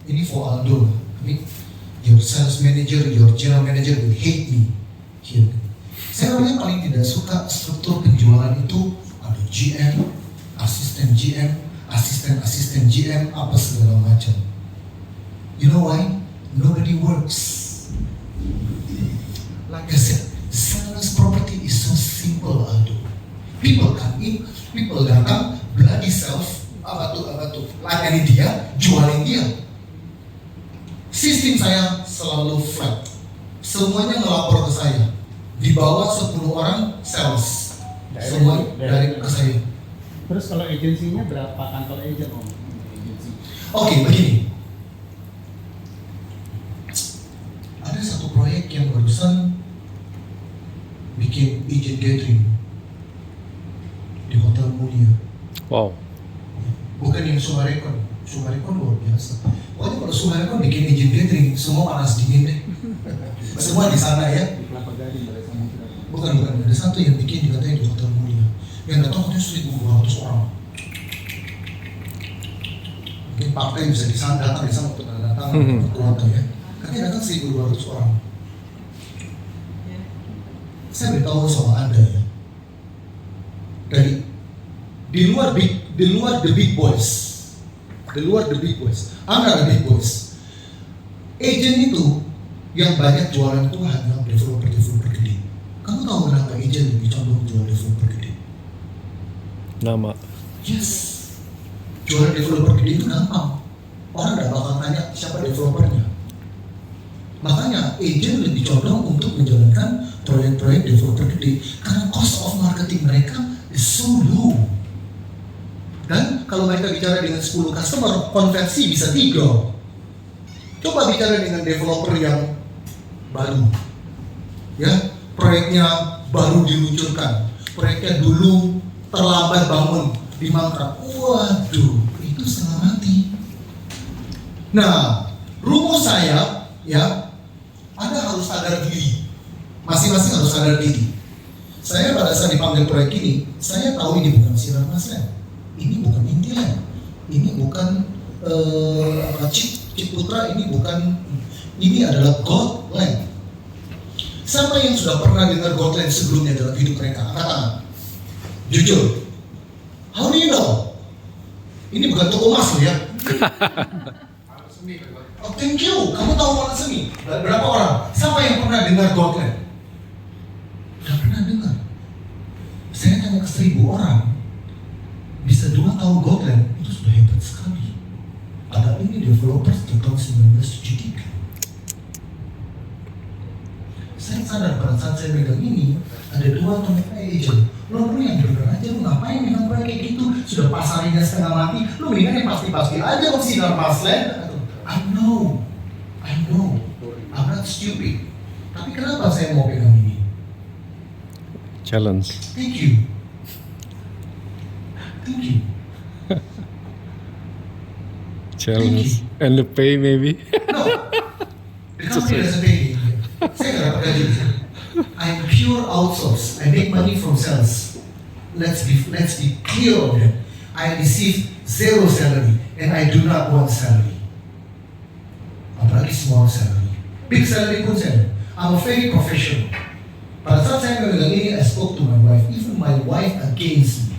ini for Aldo. Your sales manager, your general manager will hate me here. Saya orangnya paling tidak suka struktur penjualan itu ada GM, asisten GM, apa segala macam. You know why? Nobody works. Like I said, sales property is so simple, Aldo. People come in, people datang, bloody self, apa tuh, layani dia, jualin dia. Sistem saya selalu flat. Semuanya ngelapor ke saya. Di bawah 10 orang sales. Semua dari ke saya. Terus kalau agensinya berapa kantor agent, Om? Oke, begini. Ada satu proyek yang barusan bikin agent gathering di Hotel Mulia. Wow. Bukan yang Sumarekon luar biasa. Pokoknya kalau Sumarekon bikin agent gathering, semua panas dingin deh. Semua di sana ya. Bukan, ada satu yang bikin katanya di Hotel Mulia. Yang datang katanya 1.200 orang. Mungkin partai bisa datang di sana untuk datang keluarga ya. Katanya datang 1.200 orang. Saya beritahu sama Anda ya. Di luar the big boys. Anda big boys. Agent itu yang banyak jualan itu hanya developer gede. Kamu tahu kenapa agent lebih condong jual developer gede? Nama. Yes. Jualan developer gede itu gampang. Orang nggak bakal tanya siapa developernya. Makanya agent lebih condong untuk menjalankan proyek-proyek developer gede karena cost of marketing mereka is so low. Dan kalau mereka bicara dengan 10 customer, konversi bisa 3. Coba bicara dengan developer yang baru, ya, proyeknya baru diluncurkan, proyeknya dulu terlambat bangun di Mangkrak, waduh, itu setengah mati. Nah, rumus saya, ya, Anda harus sadar diri, masing-masing harus sadar diri. Saya pada saat dipanggil proyek ini, saya tahu ini bukan Sinar Maslen, ini bukan Intiland, ini bukan Cip Putra, ini adalah Goldland. Siapa yang sudah pernah dengar Goldland sebelumnya dalam hidup mereka? Angkat tangan. Jujur. How do you know? Ini bukan toko emas loh ya. Oh, thank you. Kamu tahu Malang Semi? Berapa orang? Siapa yang pernah dengar Goldland? Tidak pernah dengar. Saya tanya ke 1.000 orang. Bisa 2 tahu Goldland, itu sudah hebat sekali. Ada ini developer sejak tahun 1973. Saya sadar pada saat saya megang ini, ada 2 teman agent. Lo yang bener aja, lo ngapain dengan proyek kayak gitu? Sudah pasarnya setengah mati, lo mendingan yang pasti-pasti aja lo Sinar Maslen. I know, I'm not stupid. Tapi kenapa saya mau pegang ini? Challenge. Thank you. Challenge. And the pay maybe. No, the company doesn't pay me. Saya nggak dapat gaji. I'm pure outsource. I make money from sales. Let's be clear on that. I receive 0 salary and I do not want salary. Apalagi small salary. Big salary pun saya. I'm a very professional. Pada saat saya memegang ini, I spoke to my wife. Even my wife against me.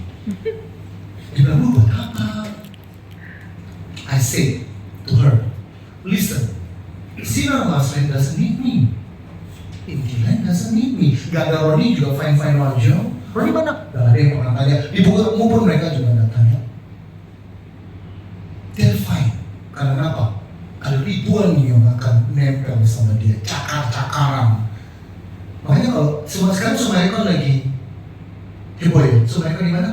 Dia bilang, lu buat apa? I said to her, listen, Sinar Maslen doesn't need me. Intiland doesn't need me. Gak ada Roni juga fine-fine aja. Roni mana? Gak ada yang pernah tanya. Di buku pun mereka juga gak tanya. They're fine. Karena apa? Ada ribuan yang akan nempel sama dia. Cakar-cakaran. Makanya kalau sekarang Sumarekon lagi heboh ya. Sumarekon di mana?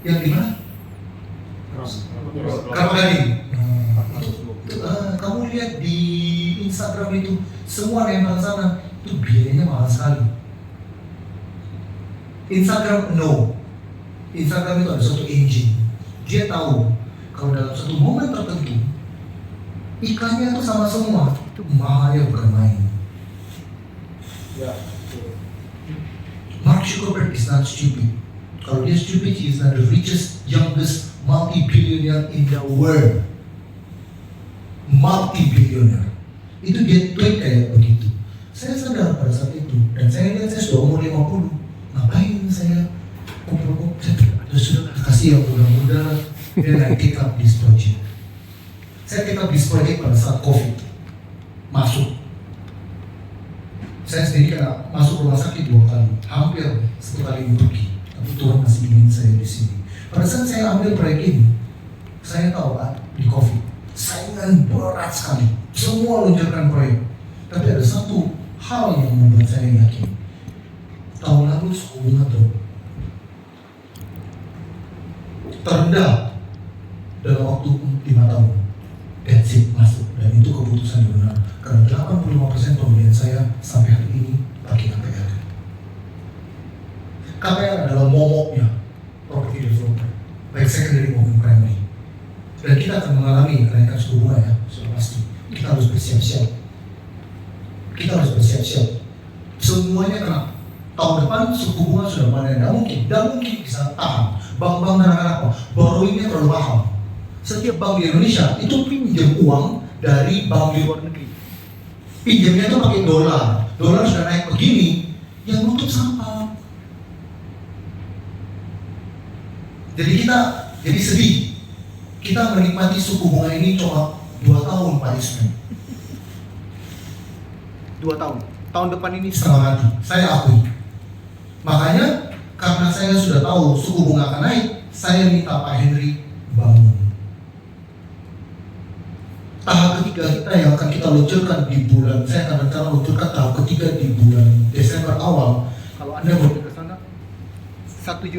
Yang di mana? Kelapa Gading. Kamu lihat di Instagram itu semua nempel sana, itu biayanya mahal sekali. Instagram itu ada suatu engine. Dia tahu kalau dalam satu momen tertentu iklannya itu sama semua, itu mahalnya bukan main. Mark Zuckerberg is not stupid. Kalau dia stupid, he is not the richest, youngest multi-billionaire in the world. multi-billionaire. Itu dia tweet kayak begitu. Saya sadar pada saat itu, dan saya lihat saya sudah umur 50. Ngapain saya kumpul-kumpul? Sudah kasih yang muda-muda, then I take up this project. Saya take up this project pada saat COVID masuk. Saya sendiri kena masuk rumah sakit 2 kali, hampir 1 kali pergi. Tapi Tuhan masih ingin saya di sini. Pada saat saya ambil proyek ini, saya tahu kan di COVID, saingan berat sekali. Semua luncurkan proyek. Tapi ada satu hal yang membuat saya yakin. Tahun lalu suku bunga terendah dalam waktu 5 tahun. That's it, masuk. Dan itu keputusan yang benar. Karena 85% pembelian saya sampai hari ini pakai KPR. KPR adalah momoknya property developer, baik secondary maupun primary. Dan kita akan mengalami kenaikan suku bunga ya, sudah pasti. Kita harus bersiap-siap. Kita harus bersiap-siap. Semuanya kena. Tahun depan suku bunga sudah panen. Tidak mungkin bisa tahan. Bank-bank dan apa? Borrowingnya terlalu mahal. Setiap bank di Indonesia itu pinjam uang dari bank di luar negeri. Pinjamnya itu pakai dolar. Dolar sudah naik begini, yang nutup sampah. Jadi jadi sedih. Kita menikmati suku bunga ini cuma 2 tahun Pak Ismail. 2 tahun. Tahun depan ini setengah mati. Saya akui. Makanya karena saya sudah tahu suku bunga akan naik, saya minta Pak Henry bangun. Tahap ketiga kita yang akan kita luncurkan di bulan, saya akan rencana luncurkan tahap ketiga di bulan Desember awal. Kalau Anda mau ke sana, satu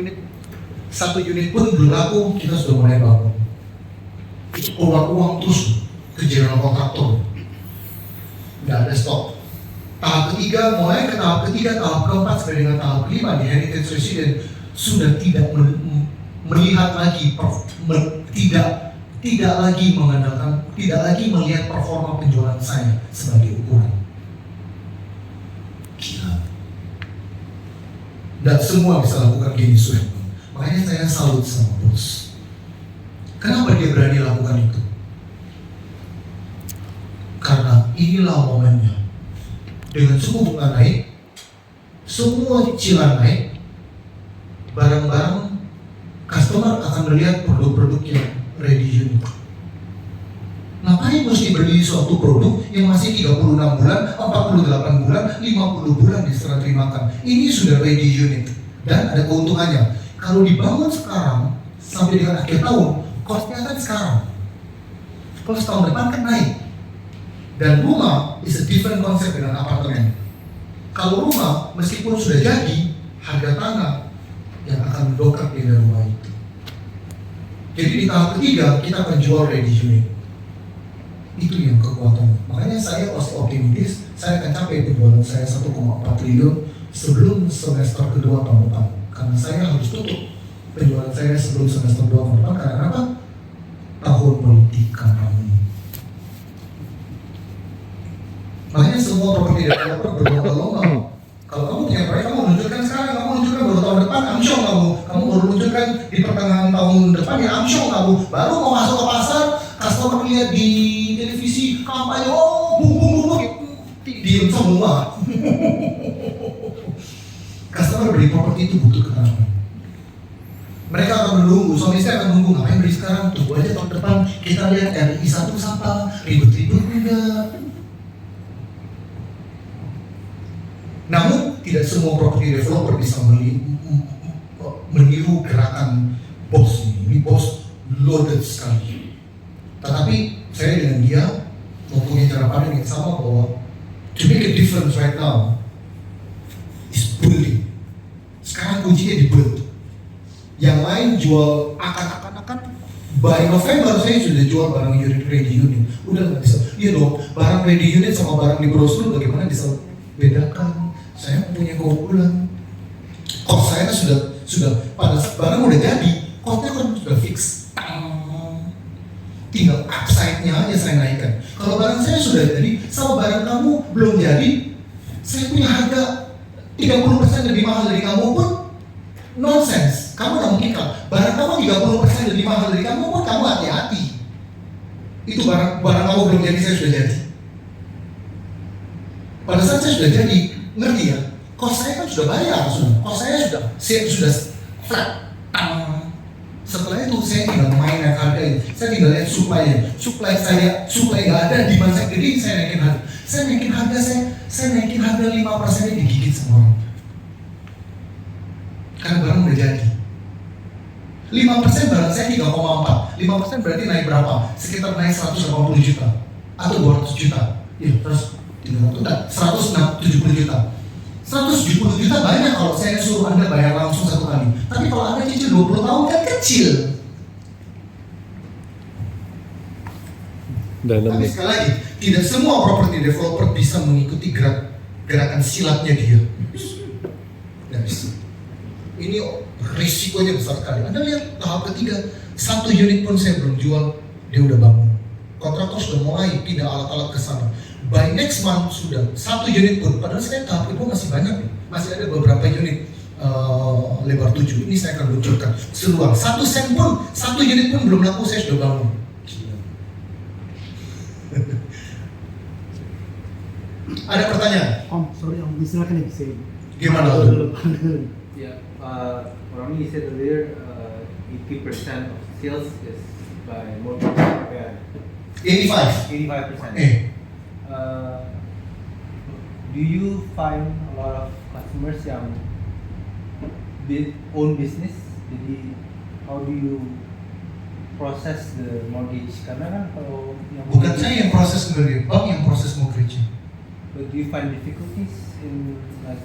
unit pun belum laku, kita sudah mulai bangun. Itu keluar uang terus ke general kontraktor, nggak ada stok. Tahap ketiga, mulai ke tahap ketiga, tahap keempat sampai dengan tahap kelima di Heritage Residence sudah tidak melihat lagi, tidak lagi mengandalkan, tidak lagi melihat performa penjualan saya sebagai ukuran. Gila. Dan semua bisa lakukan gini Suherman. Makanya saya salut sama bos. Kenapa dia berani lakukan itu? Karena inilah momennya. Dengan suku bunga naik, semua cicilan naik, barang-barang customer akan melihat produk-produk yang ready unit. Ngapain mesti beli suatu produk yang masih 36 bulan, 48 bulan, 50 bulan diserah terimakan. Ini sudah ready unit. Dan ada keuntungannya. Kalau dibangun sekarang, sampai dengan akhir tahun, cost-nya kan sekarang. Kalau tahun depan kan naik. Dan rumah is a different concept dengan apartemen. Kalau rumah, meskipun sudah jadi, harga tanah yang akan mendongkrak nilai rumah itu. Jadi di tahap ketiga, kita akan jual ready unit. Itu yang kekuatan. Makanya saya optimis, saya akan capai penjualan saya 1,4 triliun sebelum semester kedua tahun depan. Karena saya harus tutup penjualan saya sebelum semester 2 tahun depan. Karena apa? Tahun politik kampanye. Makanya semua properti developer berlomba-lomba. Kalau kamu punya proyek, kamu menunjukkan sekarang, kamu menunjukkan baru tahun depan, amsyong kamu baru menunjukkan di pertengahan tahun depan, ya amsyong kamu. Baru mau masuk ke pasar, customer lihat di televisi, kampanye, oh bung, diem semua. Customer beli properti itu butuh ketenangan. Mereka akan menunggu, suami istri akan menunggu, ngapain beli sekarang, tunggu aja tahun depan, kita lihat RI 1 siapa, ribut-ribut enggak. Namun tidak semua property developer bisa meniru gerakan bos ini. Ini bos loaded sekali. Tetapi saya dengan dia mempunyai cara pandang yang sama bahwa to make a difference right now is building. Sekarang kuncinya di build. Yang lain jual akan by November saya sudah jual barang ready unit. Udah nggak bisa. Iya dong, barang ready unit sama barang di brosur bagaimana bisa bedakan? Saya punya keunggulan. Cost saya sudah pada barang udah jadi, costnya kan sudah fix. Tinggal upside-nya aja saya naikkan. Kalau barang saya sudah jadi, sama barang kamu belum jadi, saya punya harga 30% lebih mahal dari kamu pun nonsense. Kamu nggak mungkin kan? Barang kamu 30% lebih mahal dari kamu pun kamu hati-hati. Itu barang kamu belum jadi, saya sudah jadi. Pada saat saya sudah jadi, ngerti ya? Kos saya kan sudah bayar, kos saya sudah flat. Setelah itu saya tinggal main harga ini. Saya tinggal lihat supply nggak ada, demand saya gede, saya naikin harga. Saya naikin harga 5% digigit sama orang. Karena barang udah jadi. 5% barang saya 3,4. 5% berarti naik berapa? Sekitar naik 180 juta atau 200 juta. Ya, terus 170 juta. 170 juta banyak kalau saya suruh Anda bayar langsung satu kali. Tapi kalau Anda cicil 20 tahun kan kecil. Tapi Dynamic. sekali lagi, tidak semua property developer bisa mengikuti gerakan silatnya dia. Tidak bisa. Ini risikonya besar sekali. Anda lihat tahap ketiga, 1 unit pun saya belum jual, dia udah bangun. Kontraktor sudah mulai pindah alat-alat ke sana. By next month sudah 1 unit pun. Padahal saya tahap kedua masih banyak nih. Masih ada beberapa unit lebar 7. Ini saya akan luncurkan seluar. 1 sen pun, 1 unit pun belum laku, saya sudah bangun. Ada pertanyaan? Sorry Om, silakan ya, saya. Gimana? Yeah, Rami, you said earlier 80% of sales is by mortgage. Yeah. 85. 85%. Do you find a lot of customers yang own business? Jadi how do you process the mortgage? Karena kan kalau yang Bukan saya yang proses sebenarnya, bank yang proses mortgage. But do you find difficulties in like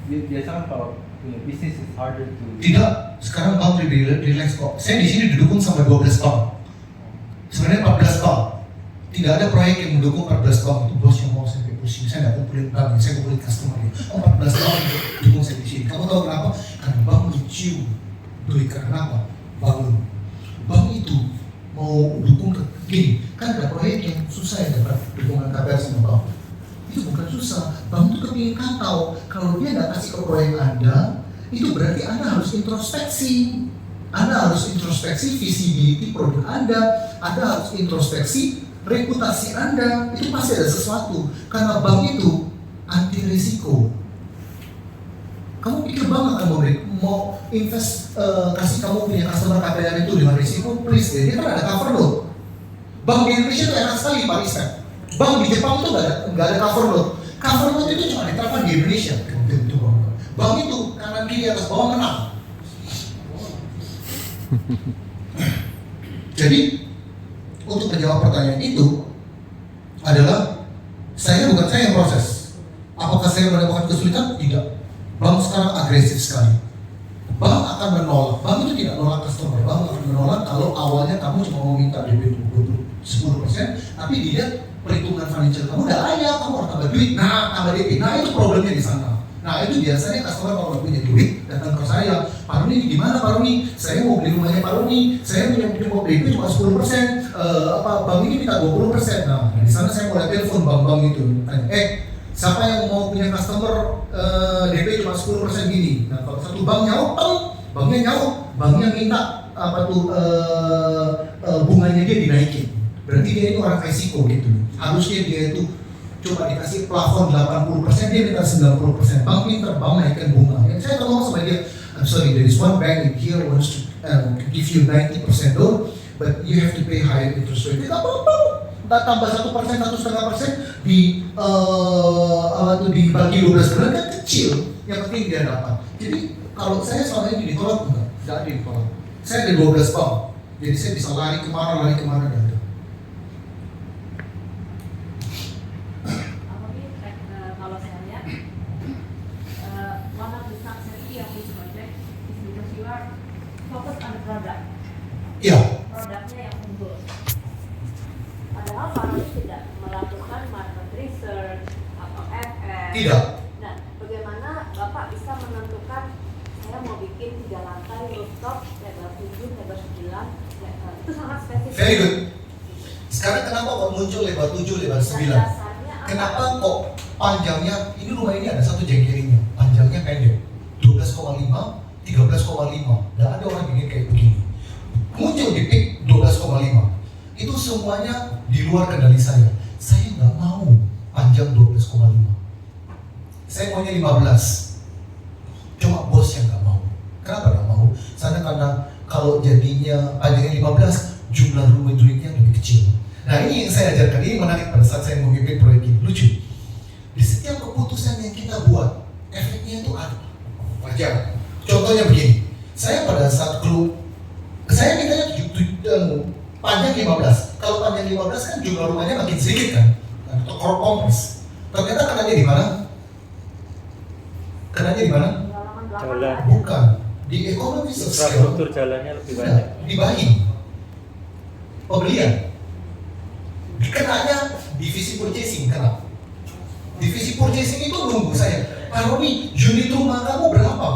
biasa kan kalau punya bisnis is harder to. Tidak, sekarang bank lebih relax kok. Saya di sini didukung sama 12 bank. Sebenarnya 14 bank. Tidak ada proyek yang mendukung 14 bank. Itu bos yang mau saya pusing. Saya nggak kumpulin bank, saya kumpulin customer. 14 bank yang dukung saya di sini. Kamu tahu kenapa? Karena bank lucu. Duit karena apa? Bangun. Bank itu mau dukung ke gini. Kan ada proyek yang susah ya dapat dukungan KPR sama bank. Itu bukan susah. Bank itu kepingin tahu kalau dia nggak kasih ke proyek Anda, itu berarti Anda harus introspeksi. Anda harus introspeksi visibility produk Anda harus introspeksi reputasi Anda. Itu pasti ada sesuatu. Karena bank itu anti risiko. Kamu pikir bank akan mau invest, kasih kamu punya customer KPR itu dengan risiko? Please deh, dia kan ada cover loan. Bank di Indonesia itu enak sekali Pak Ismet. Bank di Jepang itu nggak ada cover loan. Cover loan itu cuma diterapkan di Indonesia. Bank itu kanan kiri atas bawah menang. Jadi untuk menjawab pertanyaan itu adalah bukan saya yang proses. Apakah saya mendapatkan kesulitan? Tidak. Bank sekarang agresif sekali. Bank akan menolak. Bank itu tidak menolak customer. Bank akan menolak kalau awalnya kamu cuma mau minta DP 10%, tapi dilihat perhitungan financial kamu udah layak, kamu harus tambah duit. Nah, tambah DP. Nah, itu problemnya di sana. Nah, itu biasanya customer kalau nggak punya duit datang ke saya. Pak Roni, ini gimana Pak Roni? Saya mau beli rumahnya Pak Roni. Saya punya DP cuma 10%. Bank ini minta 20%. Nah, di sana saya mulai telepon bank-bank itu. Tanya, siapa yang mau punya customer DP cuma 10% gini? Nah, kalau satu bank nyaut, banknya nyaut, banknya minta bunganya dia dinaikin. Berarti dia itu orang resiko gitu. Harusnya dia itu coba dikasih plafon 80%, dia minta 90%. Bank pintar, bank naikkan bunga. Ya, saya ngomong sama dia, I'm sorry, there is one bank in here wants to give you 90% loan, but you have to pay higher interest rate. Tidak apa-apa. Tambah 1%, 1,5% dibagi 12 bulan kan kecil. Yang penting dia dapat. Jadi kalau saya selama ini ditolak enggak ada ditolak. Saya ada 12 bank, jadi saya bisa lari kemana dan ada. Kalau saya lihat, one of the success key of this project is because you are focused on the product. Iya. Produknya yang unggul. Padahal Pak Roni tidak melakukan market research atau FF. Tidak. Nah, bagaimana Bapak bisa menentukan saya mau bikin 3 lantai rooftop level 7, level 9, itu sangat spesifik. Very good. Sekarang kenapa kok muncul lebar 7, lebar 9? Kenapa kok panjangnya, ini rumah ini ada satu jengkelingnya, panjangnya pendek 12,5, 13,5. Nggak ada orang bikin kayak begini. Muncul di peak 12,5. Itu semuanya di luar kendali saya. Saya nggak mau panjang 12,5. Saya maunya 15. Cuma bos yang nggak mau. Kenapa nggak mau? Karena kalau jadinya panjangnya 15, jumlah rumah duitnya lebih kecil. Nah ini yang saya ajarkan, ini menarik pada saat saya memimpin proyek ini. Lucu. Di setiap keputusan yang kita buat, efeknya itu ada. Wajar. Contohnya begini, saya pada saat saya mintanya panjang 15. Kalau panjang 15 kan jumlah rumahnya makin sedikit kan, atau kompres. Ternyata kenanya di mana? Kenanya di mana? Halaman 8 Jalan. nggak ada. Bukan di ekonomi sosial. Infrastruktur jalannya lebih banyak. Di buying, pembelian. Kenanya divisi purchasing, kenapa? Divisi purchasing itu nunggu saya. Pak Roni, unit rumah kamu berapa?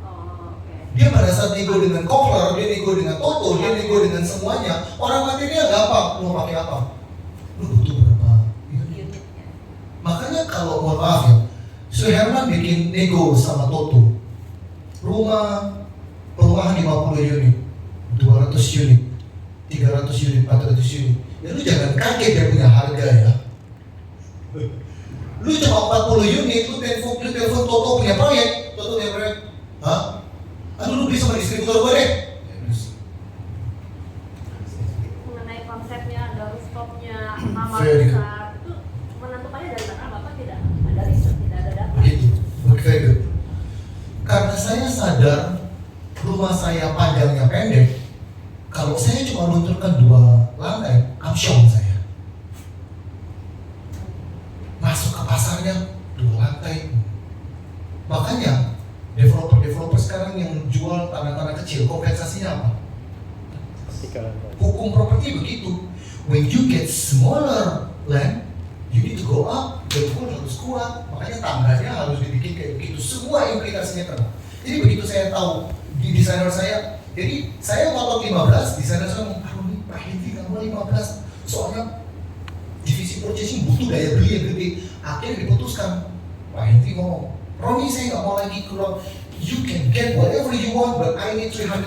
Oh, oke. Dia pada saat nego dengan Kohler, dia nego dengan Toto, dia nego dengan semuanya. Orang material gampang, mau pakai apa? Lu butuh berapa unit? Unitnya. Makanya kalau mohon maaf ya, Suherman bikin nego sama Toto. Perumahan 50 unit, 200 unit, 300 unit, 400 unit. Ya lu jangan kaget dia punya harga ya. Lu cuma 40 unit, lu telepon Toto punya proyek, hah? Aduh lu beli sama distributor gue deh. Mengenai konsepnya ada rooftopnya, kamar Very good. besar, itu menentukannya dari mana? Bapak tidak ada riset, tidak ada data. Begitu, very good. Karena saya sadar rumah saya panjangnya pendek, kalau saya cuma lunturkan 2 lantai, amsyong saya. Masuk ke pasarnya 2 lantai. Makanya developer sekarang yang jual tanah-tanah kecil, kompensasinya apa? 3 lantai. Hukum properti begitu. When you get smaller land, you need to go up. Betul harus kuat. Makanya tangganya harus dibikin kayak begitu. Semua implikasinya kena. Jadi begitu saya tahu di desainer saya, jadi saya ngotot 15, desainer saya ngomong, aduh ini Pak Henry nggak mau 15, soalnya divisi purchasing butuh daya beli yang gede. Akhirnya diputuskan, Pak Henry ngomong, Roni saya nggak mau lagi kurang. You can get whatever you want, but I need 357.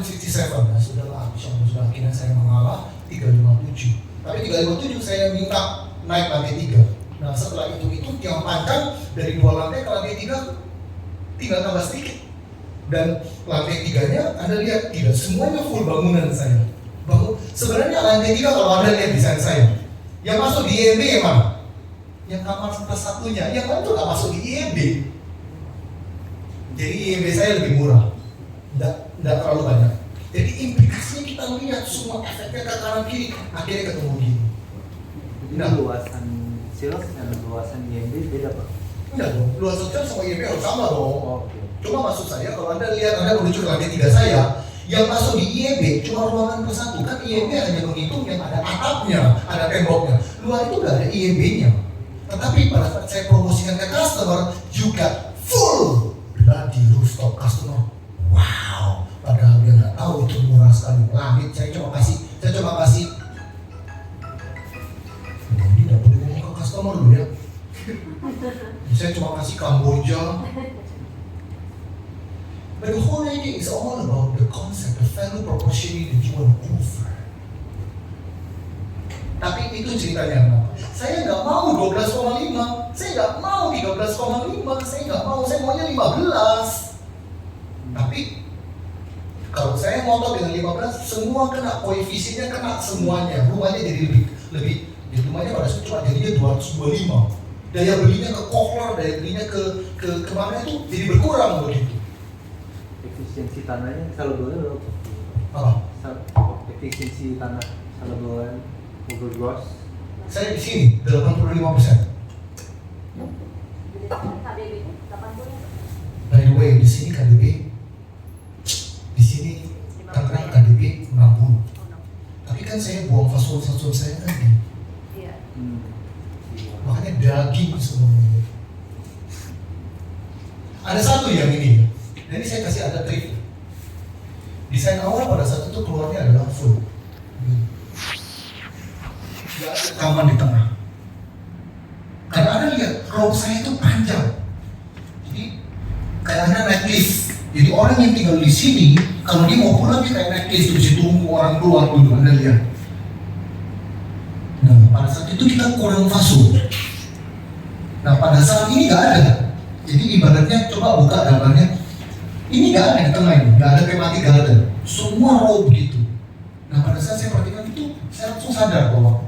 Nah, sudahlah, sudah akhirnya saya mengalah 357. Tapi 357 saya minta naik lantai 3. Nah setelah itu yang panjang dari 2 lantai ke lantai 3 tinggal tambah sedikit. Dan lantai 3-nya Anda lihat tidak semuanya full bangunan saya. Sebenarnya lantai 3 kalau Anda lihat desain saya, yang masuk di IMB yang mana? Yang kamar satunya, yang lain tuh nggak masuk di IMB. Jadi IMB saya lebih murah, nggak terlalu banyak. Jadi implikasinya kita lihat semua efeknya ke kanan kiri, akhirnya ketemu gini. Jadi luasan sales dan luasan IMB beda Pak? Enggak dong, luas sosial sama IMB harus sama dong. Oke. Cuma maksud saya kalau Anda lihat, Anda menuju ke lantai 3 saya, yang masuk di IMB cuma ruangan persatu. Kan IMB hanya menghitung yang ada atapnya, ada temboknya. Luar itu nggak ada IMB-nya. Tetapi pada saat saya promosikan ke customer, juga full bloody rooftop customer. Wow, padahal dia nggak tahu itu murah sekali. Langit, saya coba kasih. Oh, ini nggak boleh ngomong ke customer dulu ya. Saya cuma kasih Kamboja. But the whole idea is all about the concept, the value propositioning that you want to offer. Tapi itu ceritanya kenapa? Saya nggak mau 12,5, saya nggak mau 13,5, saya nggak mau, saya maunya 15. Tapi kalau saya ngotot dengan 15, semua kena, koefisiennya kena semuanya, rumahnya jadi lebih jadi rumahnya pada saat cuma jadinya 225. Daya belinya ke Kohler, daya belinya ke kemana itu jadi berkurang begitu. Efisiensi tanahnya saldonya berapa? Apa? Efisiensi tanah saldoan over gross. Saya di sini 85%. Jadi KDB itu 80. By the way, di sini KDB, di sini Tangerang KDB 60. Tapi kan saya buang fosfor saya kan, Iya. makanya daging semuanya. Ada satu yang ini, jadi saya kasih ada trik. Desain awal pada saat itu keluarnya adalah full. Gak ada kamar di tengah. Karena Anda lihat, rope saya itu panjang. Jadi kayak Anda naik lift. Jadi orang yang tinggal di sini, kalau dia mau pulang dia kayak naik lift, terus tunggu orang keluar dulu. Anda lihat. pada saat itu kita kurang fase. Nah pada saat ini nggak ada. Jadi ibaratnya coba buka gambarnya. Ini nggak ada di tengah ini, nggak ada tematik garden. Semua raw begitu. Nah pada saat saya perhatikan itu, saya langsung sadar bahwa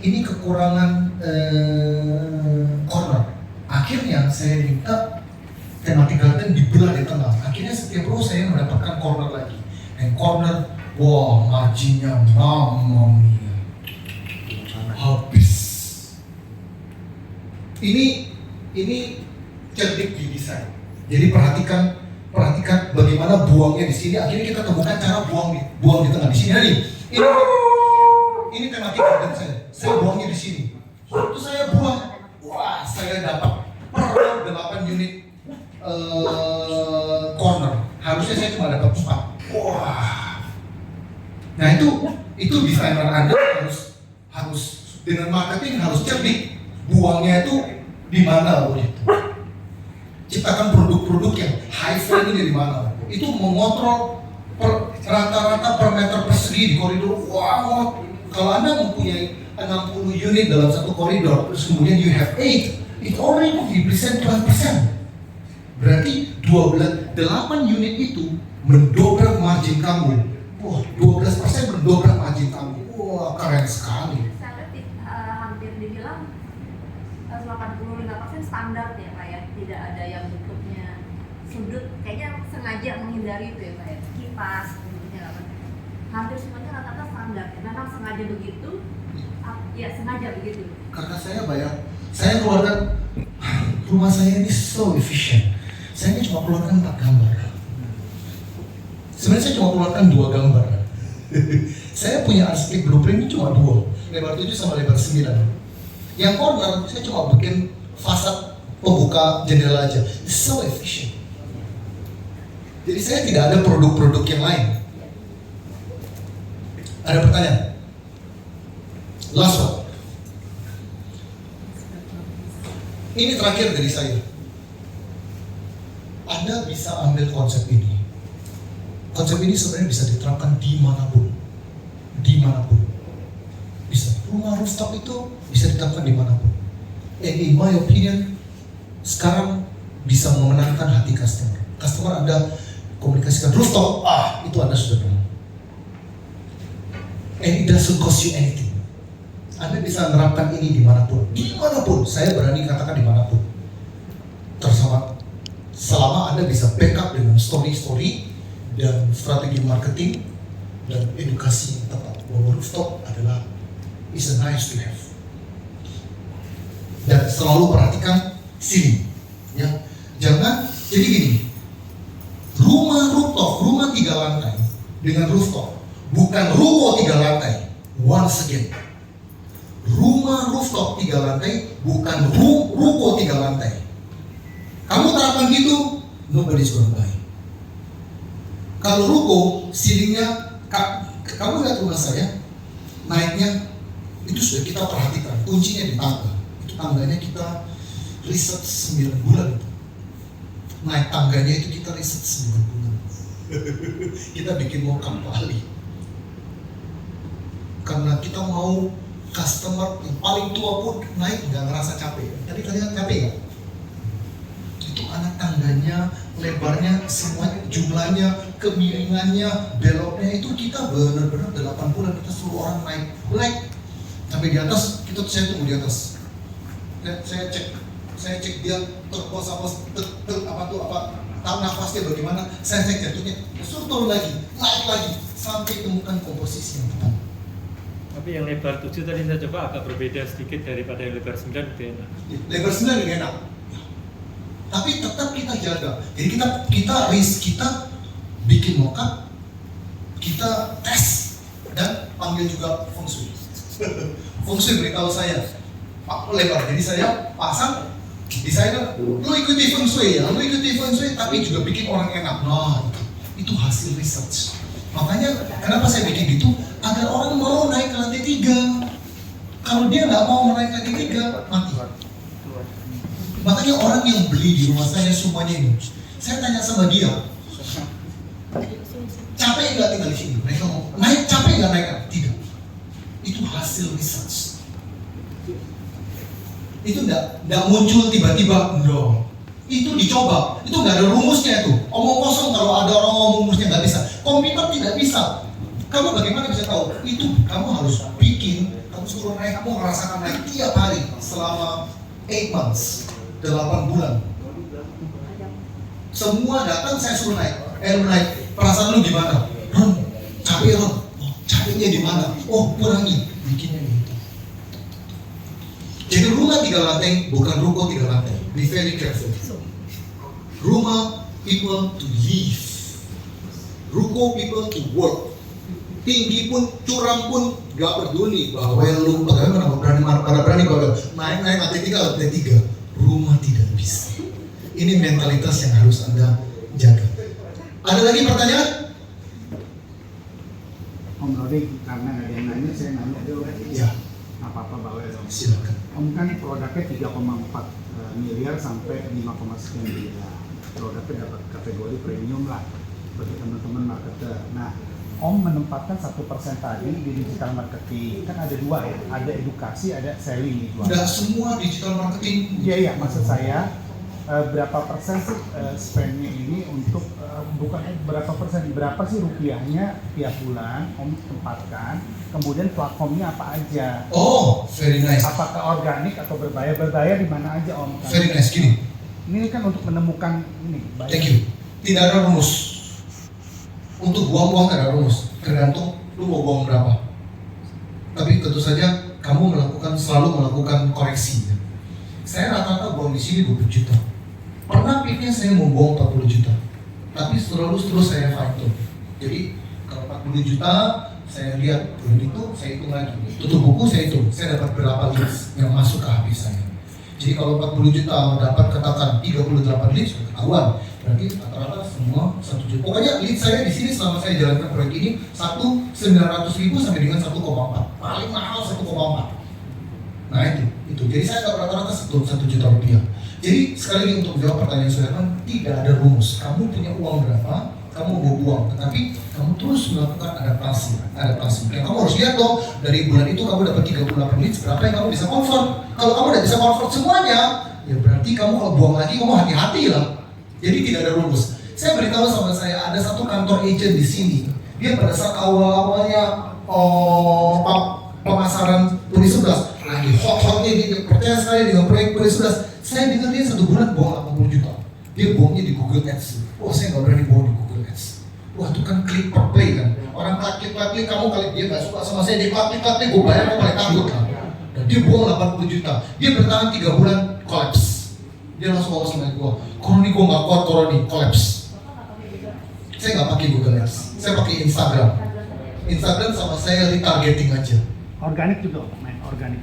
ini kekurangan corner. Akhirnya saya minta tematik garden dibelah di tengah. Akhirnya setiap row saya mendapatkan corner lagi. Dan corner, wah marginnya mamma mia, habis. Ini cerdik di desain. Jadi perhatikan bagaimana buangnya di sini. Akhirnya kita temukan cara buang di tengah di sini. Nih, ini tematik garden saya buangnya di sini. Waktu saya buang, wah saya dapat per 8 unit corner. Harusnya saya cuma dapat 4. Wah. Nah itu desainer Anda harus dengan marketing harus cerdik. Buangnya itu di mana begitu. Ciptakan produk-produk yang high value di mana. Itu mengontrol rata-rata per meter persegi di koridor. Wow, kalau Anda mempunyai 60 unit dalam satu koridor, terus kemudian you have 8, it already represent 12%. Berarti 8 unit itu mendobrak margin kamu. Wah, 12% mendobrak margin kamu. Wah, keren sekali. Saya lihat hampir dibilang 85% standar ya Pak ya, tidak ada yang bentuknya sudut, kayaknya sengaja menghindari itu ya Pak ya, kipas bentuknya apa, hampir semuanya rata-rata standar ya, memang sengaja begitu, ya sengaja begitu. Karena saya keluarkan rumah saya ini so efficient. Saya ini cuma keluarkan 4 gambar. Sebenarnya saya cuma keluarkan 2 gambar. Saya punya arsitek blueprint ini cuma 2, lebar 7 sama lebar 9. Yang corner saya cuma bikin fasad pembuka jendela aja. It's so efficient. Jadi saya tidak ada produk-produk yang lain. Ada pertanyaan? Last one. Ini terakhir dari saya. Anda bisa ambil konsep ini. Konsep ini sebenarnya bisa diterapkan dimanapun. Dimanapun. Bisa. Rumah rooftop itu bisa diterapkan dimanapun. And in my opinion, sekarang bisa memenangkan hati customer. Customer Anda komunikasikan rooftop, itu Anda sudah menang. And it doesn't cost you anything. Anda bisa menerapkan ini dimanapun. Dimanapun, saya berani katakan dimanapun. Selama Anda bisa backup dengan story-story dan strategi marketing dan edukasi yang tepat bahwa rooftop adalah is a nice to have. Dan selalu perhatikan sini, ya. Jangan jadi gini. Rumah rooftop, rumah 3 lantai dengan rooftop, bukan ruko 3 lantai. Once again, rumah rooftop 3 lantai bukan ruko 3 lantai. Kamu terapkan gitu, nobody's gonna buy. Kalau ruko, ceilingnya, kamu lihat rumah saya, naiknya itu sudah kita perhatikan, kuncinya di tangga. Itu tangganya kita riset 9 bulan. Naik tangganya itu kita riset 9 bulan. Kita bikin mock-up kali. Karena kita mau customer yang paling tua pun naik nggak ngerasa capek. Tadi kalian capek nggak? Itu anak tangganya, lebarnya, semuanya, jumlahnya, kemiringannya, beloknya itu kita benar-benar 8 bulan kita suruh orang naik sampai di atas. Saya tunggu di atas. Saya cek dia terpos tahu nafasnya bagaimana. Saya cek jatuhnya, suruh turun lagi, naik lagi sampai temukan komposisi yang tepat. Tapi yang lebar 7 tadi saya coba agak berbeda sedikit daripada yang lebar 9 itu enak. Lebar 9 lebih enak. Tapi tetap kita jaga. Jadi kita bikin mock-up, kita tes dan panggil juga feng shui. Feng shui beritahu saya, Pak lebar. Jadi saya pasang desainer, lu ikuti feng shui ya, tapi juga bikin orang enak. Nah, itu hasil research. Makanya kenapa saya bikin gitu? Agar orang mau naik ke lantai 3. Kalau dia nggak mau naik ke lantai 3, mati. Makanya orang yang beli di rumah saya semuanya ini, saya tanya sama dia, capek nggak tinggal di sini? Mereka mau naik, capek nggak naik? Tidak. Itu hasil research. Itu nggak muncul tiba-tiba, no. Itu dicoba, itu nggak ada rumusnya itu. Omong kosong kalau ada orang ngomong rumusnya nggak bisa. Komputer tidak bisa. Kamu bagaimana bisa tahu? Itu kamu harus bikin, kamu suruh naik, kamu merasakan naik tiap hari selama 8 months, 8 bulan. Semua datang saya suruh naik, lu naik, perasaan lu gimana? Ron, capek Ron, oh, capeknya di mana? Oh kurangi, bikinnya gitu. Jadi rumah 3 lantai bukan ruko 3 lantai. Be very careful. Rumah people to live, ruko people to work. Tinggi pun, curam pun gak peduli bahwa lu bagaimana berani kalau naik lantai 3 lantai 3. Rumah tidak bisa. Ini mentalitas yang harus Anda jaga. Ada lagi pertanyaan? Om Rodi, karena ada yang nanya, saya nanya dulu. Ya, Apa-apa bawa dong. silakan. Om kan produknya 3,4 miliar sampai 5, sekian miliar. Produknya dapat kategori premium lah bagi teman-teman marketer. Nah, Om menempatkan 1% tadi di digital marketing. Kan ada 2 ya, ada edukasi, ada selling. Tidak semua digital marketing. Iya, maksud saya berapa persen sih spendnya ini untuk bukan berapa persen, berapa sih rupiahnya tiap bulan Om tempatkan, kemudian platformnya apa aja? Oh, very nice. Apakah organik atau berbayar? Berbayar di mana aja Om? Very nice, gini. Ini kan untuk menemukan ini. Thank you. Tidak ada rumus. Untuk buang-buang tidak ada rumus. Tergantung lu mau buang berapa. Tapi tentu saja kamu selalu melakukan koreksi. Saya rata-rata buang di sini 20 juta. Pernah pikirnya saya mau buang 40 juta. Tapi terus saya fine tune. Jadi kalau 40 juta saya lihat bulan itu, saya hitung lagi. Tutup buku saya hitung. Saya dapat berapa leads yang masuk ke HP saya. Jadi kalau 40 juta dapat katakan 38 leads, ketahuan. Berarti rata-rata semua 1 juta. Pokoknya lead saya di sini selama saya jalankan proyek ini 1.900.000 sampai dengan 1,4. Paling mahal 1,4. Nah itu. Jadi saya dapat rata-rata 1 juta rupiah. Jadi sekali lagi untuk menjawab pertanyaan Suherman, tidak ada rumus. Kamu punya uang berapa, kamu mau buang. Tetapi kamu terus melakukan adaptasi. Yang kamu harus lihat dong, dari bulan itu kamu dapat 38 leads, berapa yang kamu bisa convert. Kalau kamu udah bisa convert semuanya, ya berarti kamu kalau buang lagi, kamu hati-hati lah. Jadi tidak ada rumus. Saya beritahu sama saya, ada satu kantor agent di sini. Dia pada saat awal-awalnya pemasaran Puri 11 lagi hot-hotnya, dia percaya sekali dengan proyek Puri 11. Saya dengar dia 1 bulan buang 80 juta. Dia buangnya di Google Ads. Oh, saya nggak berani buang di Google Ads. Wah, itu kan klik per play kan. Orang klik, kamu kali dia nggak suka sama saya, dia klik, gue bayar, kamu paling takut kan. Dan dia buang 80 juta. Dia bertahan 3 bulan, collapse. Dia langsung ngomong sama gue, Koroni gue nggak kuat, Koroni, collapse. Saya nggak pakai Google Ads, saya pakai Instagram. Instagram sama saya retargeting aja. Organik juga Om, main organik.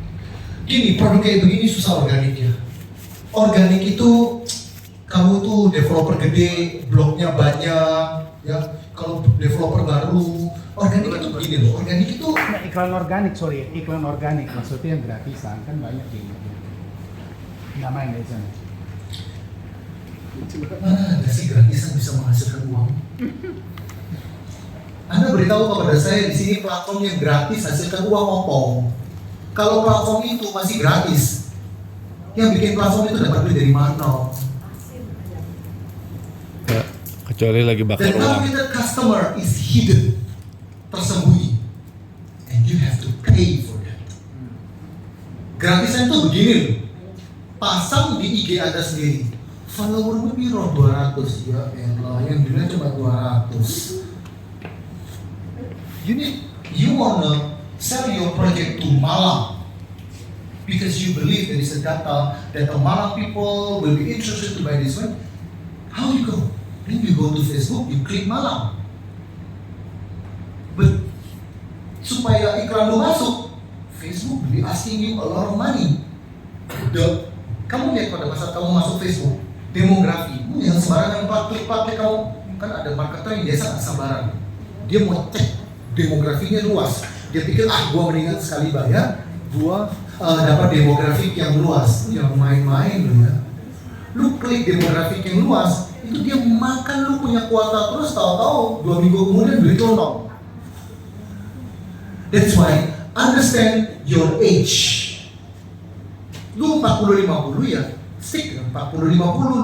Gini, produk kayak begini susah organiknya. Organik itu kamu tuh developer gede, blognya banyak, ya. Kalau developer baru, organik itu begini loh. Organik itu Nah, iklan organik maksudnya yang gratisan kan banyak di ini. Nggak main di sana. mana ada sih gratisan bisa menghasilkan uang? Anda beritahu kepada saya di sini platform yang gratis hasilkan uang opong. Kalau platform itu masih gratis, yang bikin platform itu dapat duit dari mana? Ya, kecuali lagi bakar The uang. targeted customer is hidden, tersembunyi, and you have to pay for that. Gratisan itu begini loh, pasang di IG Anda sendiri, followermu piro 200 ya elah, yang dilihat cuma 200. You wanna sell your project to Malang because you believe there is a data that the Malang people will be interested to buy this one. How you go? Then you go to Facebook, you click Malang. But supaya iklan lu masuk, Facebook will be asking you a lot of money. Kamu lihat pada saat kamu masuk Facebook, demografi, yang sembarangan klik kamu, kan ada marketer yang biasa nggak sabaran. Dia mau cek demografinya luas. Dia pikir gua mendingan sekali bayar, gua dapat demografik yang luas. Yang main-main lu ya. Lu klik demografik yang luas, itu dia makan lu punya kuota terus, tahu-tahu 2 minggu kemudian duit lu nol. That's why understand your age. Lu 40-50 ya stick 40-50,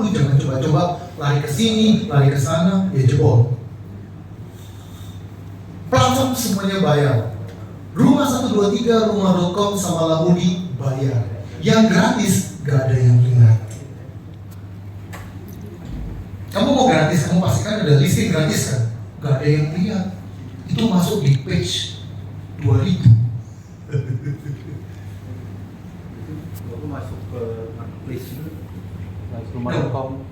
lu jangan coba-coba lari ke sini, lari ke sana, ya jebol. Platform semuanya bayar. Rumah 123, rumah.com sama Lamudi bayar. Yang gratis gak ada yang ingat. Kamu mau gratis, kamu pastikan ada listing gratis kan? Gak ada yang lihat. Itu masuk di page 2000. Aku masuk ke marketplace dulu. Rumah.com.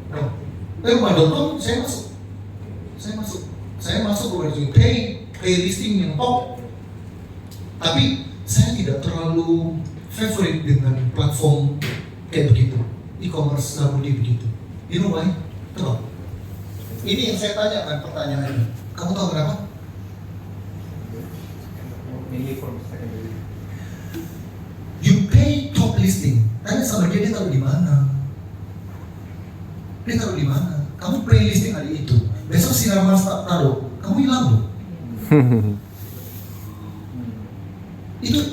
Rumah.com saya masuk. Saya masuk ke pay listing yang top. Tapi saya tidak terlalu favorite dengan platform kayak begitu, e-commerce Lamudi begitu. You know why? Kenapa? Ini yang saya tanyakan pertanyaannya. Kamu tahu kenapa? Mainly from secondary. You pay top listing. Tanya sama dia taruh di mana? Dia taruh di mana? Kamu pay listing hari itu. Besok sinar mas taruh, kamu hilang loh. Itu